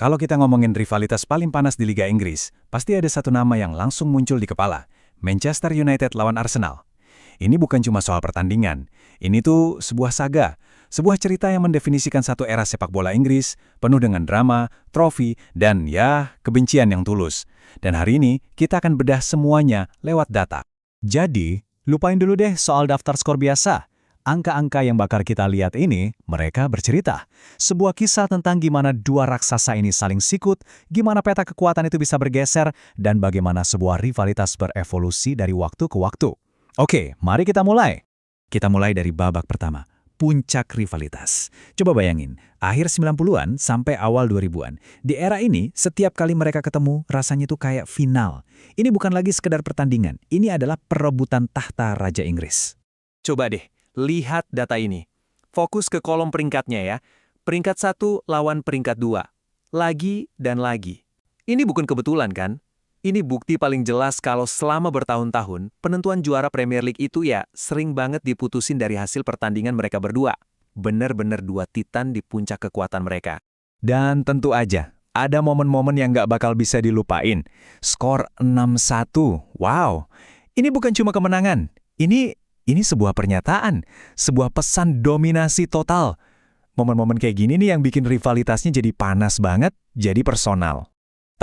Kalau kita ngomongin rivalitas paling panas di Liga Inggris, pasti ada satu nama yang langsung muncul di kepala. Manchester United lawan Arsenal. Ini bukan cuma soal pertandingan. Ini tuh sebuah saga. Sebuah cerita yang mendefinisikan satu era sepak bola Inggris, penuh dengan drama, trofi, dan ya, kebencian yang tulus. Dan hari ini, kita akan bedah semuanya lewat data. Jadi, lupain dulu deh soal daftar skor biasa. Angka-angka yang bakal kita lihat ini, mereka bercerita. Sebuah kisah tentang gimana dua raksasa ini saling sikut, gimana peta kekuatan itu bisa bergeser, dan bagaimana sebuah rivalitas berevolusi dari waktu ke waktu. Oke, mari kita mulai. Kita mulai dari babak pertama, puncak rivalitas. Coba bayangin, akhir 90-an sampai awal 2000-an. Di era ini, setiap kali mereka ketemu, rasanya tuh kayak final. Ini bukan lagi sekedar pertandingan, ini adalah perebutan tahta Raja Inggris. Coba deh, lihat data ini. Fokus ke kolom peringkatnya ya. Peringkat 1 lawan peringkat 2. Lagi dan lagi. Ini bukan kebetulan kan? Ini bukti paling jelas kalau selama bertahun-tahun, penentuan juara Premier League itu ya sering banget diputusin dari hasil pertandingan mereka berdua. Bener-bener dua titan di puncak kekuatan mereka. Dan tentu aja, ada momen-momen yang nggak bakal bisa dilupain. Skor 6-1. Wow, ini bukan cuma kemenangan. Ini sebuah pernyataan, sebuah pesan dominasi total. Momen-momen kayak gini nih yang bikin rivalitasnya jadi panas banget, jadi personal.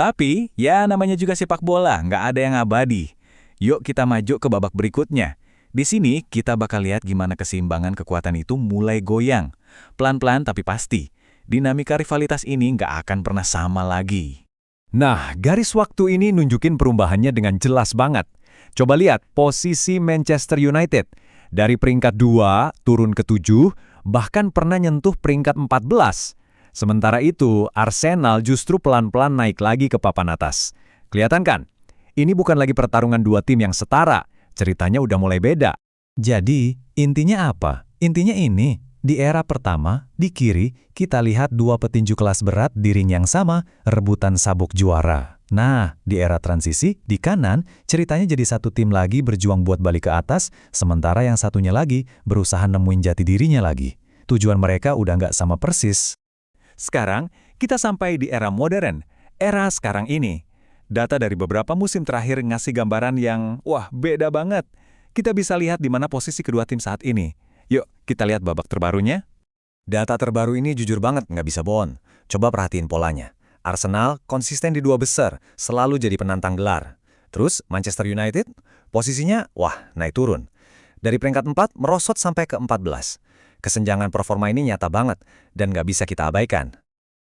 Tapi, ya namanya juga sepak bola, nggak ada yang abadi. Yuk kita maju ke babak berikutnya. Di sini kita bakal lihat gimana keseimbangan kekuatan itu mulai goyang. Pelan-pelan tapi pasti, dinamika rivalitas ini nggak akan pernah sama lagi. Nah, garis waktu ini nunjukin perubahannya dengan jelas banget. Coba lihat posisi Manchester United. Dari peringkat 2 turun ke 7, bahkan pernah nyentuh peringkat 14. Sementara itu, Arsenal justru pelan-pelan naik lagi ke papan atas. Kelihatan kan? Ini bukan lagi pertarungan dua tim yang setara. Ceritanya udah mulai beda. Jadi, intinya apa? Intinya ini, di era pertama, di kiri, kita lihat dua petinju kelas berat di ring yang sama, rebutan sabuk juara. Nah, di era transisi, di kanan, ceritanya jadi satu tim lagi berjuang buat balik ke atas, sementara yang satunya lagi berusaha nemuin jati dirinya lagi. Tujuan mereka udah nggak sama persis. Sekarang, kita sampai di era modern, era sekarang ini. Data dari beberapa musim terakhir ngasih gambaran yang, wah, beda banget. Kita bisa lihat di mana posisi kedua tim saat ini. Yuk, kita lihat babak terbarunya. Data terbaru ini jujur banget nggak bisa bohong. Coba perhatiin polanya. Arsenal konsisten di dua besar, selalu jadi penantang gelar. Terus, Manchester United, posisinya, wah, naik turun. Dari peringkat 4, merosot sampai ke 14. Kesenjangan performa ini nyata banget, dan nggak bisa kita abaikan.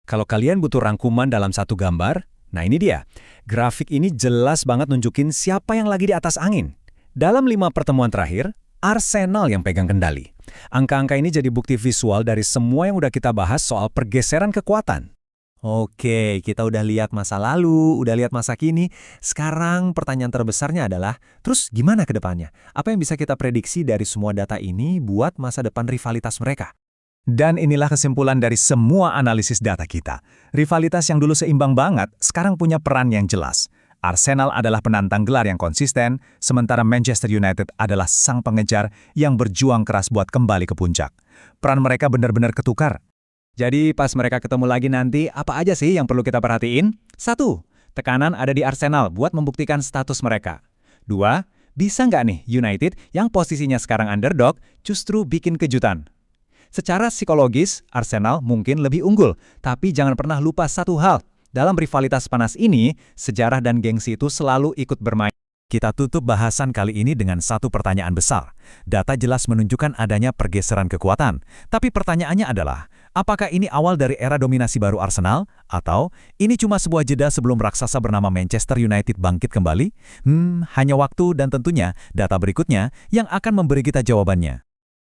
Kalau kalian butuh rangkuman dalam satu gambar, nah ini dia. Grafik ini jelas banget nunjukin siapa yang lagi di atas angin. Dalam 5 pertemuan terakhir, Arsenal yang pegang kendali. Angka-angka ini jadi bukti visual dari semua yang udah kita bahas soal pergeseran kekuatan. Oke, kita udah lihat masa lalu, udah lihat masa kini. Sekarang pertanyaan terbesarnya adalah, terus gimana ke depannya? Apa yang bisa kita prediksi dari semua data ini buat masa depan rivalitas mereka? Dan inilah kesimpulan dari semua analisis data kita. Rivalitas yang dulu seimbang banget, sekarang punya peran yang jelas. Arsenal adalah penantang gelar yang konsisten, sementara Manchester United adalah sang pengejar yang berjuang keras buat kembali ke puncak. Peran mereka benar-benar ketukar. Jadi pas mereka ketemu lagi nanti, apa aja sih yang perlu kita perhatiin? 1. Tekanan ada di Arsenal buat membuktikan status mereka. 2. Bisa nggak nih United yang posisinya sekarang underdog justru bikin kejutan? Secara psikologis, Arsenal mungkin lebih unggul, tapi jangan pernah lupa satu hal. Dalam rivalitas panas ini, sejarah dan gengsi itu selalu ikut bermain. Kita tutup bahasan kali ini dengan satu pertanyaan besar. Data jelas menunjukkan adanya pergeseran kekuatan. Tapi pertanyaannya adalah, apakah ini awal dari era dominasi baru Arsenal? Atau ini cuma sebuah jeda sebelum raksasa bernama Manchester United bangkit kembali? Hanya waktu dan tentunya data berikutnya yang akan memberi kita jawabannya.